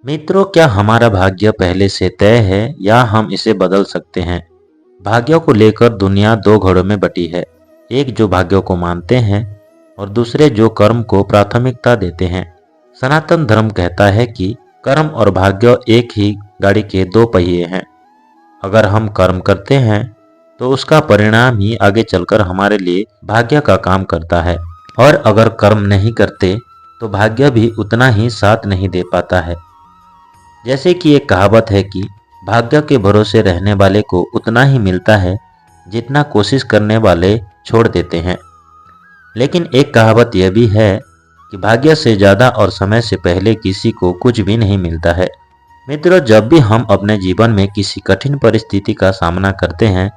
मित्रों, क्या हमारा भाग्य पहले से तय है या हम इसे बदल सकते हैं? भाग्यों को लेकर दुनिया दो घड़ों में बटी है। एक जो भाग्यों को मानते हैं और दूसरे जो कर्म को प्राथमिकता देते हैं। सनातन धर्म कहता है कि कर्म और भाग्य एक ही गाड़ी के दो पहिए हैं। अगर हम कर्म करते हैं तो उसका परिणाम ही आगे चलकर हमारे लिए भाग्य का काम करता है, और अगर कर्म नहीं करते तो भाग्य भी उतना ही साथ नहीं दे पाता है। जैसे कि एक कहावत है कि भाग्य के भरोसे रहने वाले को उतना ही मिलता है जितना कोशिश करने वाले छोड़ देते हैं। लेकिन एक कहावत यह भी है कि भाग्य से ज़्यादा और समय से पहले किसी को कुछ भी नहीं मिलता है। मित्रों, जब भी हम अपने जीवन में किसी कठिन परिस्थिति का सामना करते हैं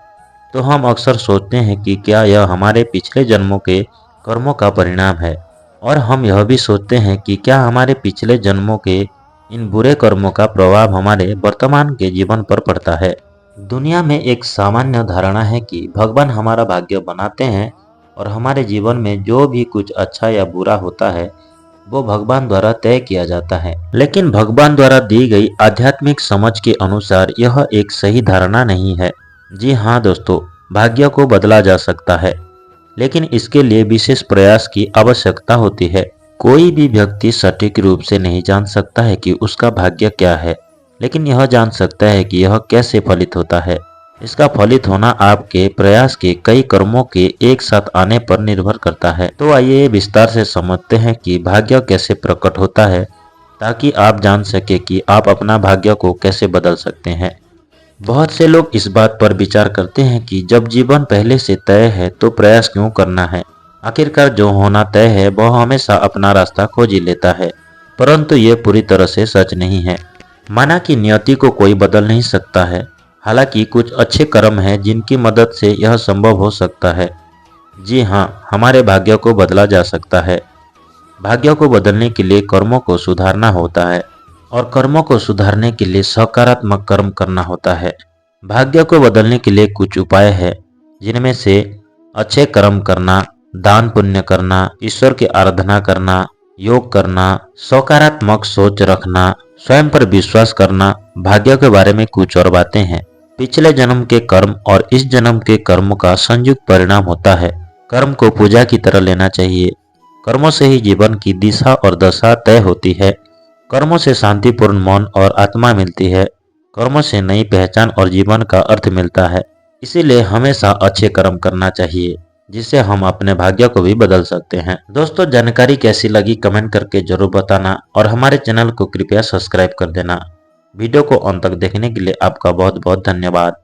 तो हम अक्सर सोचते हैं कि क्या यह हमारे पिछले जन्मों के कर्मों का परिणाम है, और हम यह भी सोचते हैं कि क्या हमारे पिछले जन्मों के इन बुरे कर्मों का प्रभाव हमारे वर्तमान के जीवन पर पड़ता है। दुनिया में एक सामान्य धारणा है कि भगवान हमारा भाग्य बनाते हैं और हमारे जीवन में जो भी कुछ अच्छा या बुरा होता है वो भगवान द्वारा तय किया जाता है। लेकिन भगवान द्वारा दी गई आध्यात्मिक समझ के अनुसार यह एक सही धारणा नहीं है। जी हाँ दोस्तों, भाग्य को बदला जा सकता है, लेकिन इसके लिए विशेष प्रयास की आवश्यकता होती है। कोई भी व्यक्ति सटीक रूप से नहीं जान सकता है कि उसका भाग्य क्या है, लेकिन यह जान सकता है कि यह कैसे फलित होता है। इसका फलित होना आपके प्रयास के कई कर्मों के एक साथ आने पर निर्भर करता है। तो आइए विस्तार से समझते हैं कि भाग्य कैसे प्रकट होता है, ताकि आप जान सके कि आप अपना भाग्य को कैसे बदल सकते हैं। बहुत से लोग इस बात पर विचार करते हैं कि जब जीवन पहले से तय है तो प्रयास क्यों करना है। आखिरकार जो होना तय है वह हमेशा अपना रास्ता खोज ही लेता है। परंतु ये पूरी तरह से सच नहीं है। माना कि नियति को कोई बदल नहीं सकता है, हालांकि कुछ अच्छे कर्म हैं जिनकी मदद से यह संभव हो सकता है। जी हाँ, हमारे भाग्य को बदला जा सकता है। भाग्य को बदलने के लिए कर्मों को सुधारना होता है, और कर्मों को सुधारने के लिए सकारात्मक कर्म करना होता है। भाग्य को बदलने के लिए कुछ उपाय है, जिनमें से अच्छे कर्म करना, दान पुण्य करना, ईश्वर की आराधना करना, योग करना, सकारात्मक सोच रखना, स्वयं पर विश्वास करना। भाग्य के बारे में कुछ और बातें हैं। पिछले जन्म के कर्म और इस जन्म के कर्म का संयुक्त परिणाम होता है। कर्म को पूजा की तरह लेना चाहिए। कर्मों से ही जीवन की दिशा और दशा तय होती है। कर्मों से शांतिपूर्ण मन और आत्मा मिलती है। कर्मों से नई पहचान और जीवन का अर्थ मिलता है। इसीलिए हमेशा अच्छे कर्म करना चाहिए, जिससे हम अपने भाग्य को भी बदल सकते हैं। दोस्तों, जानकारी कैसी लगी कमेंट करके जरूर बताना, और हमारे चैनल को कृपया सब्सक्राइब कर देना। वीडियो को अंत तक देखने के लिए आपका बहुत बहुत धन्यवाद।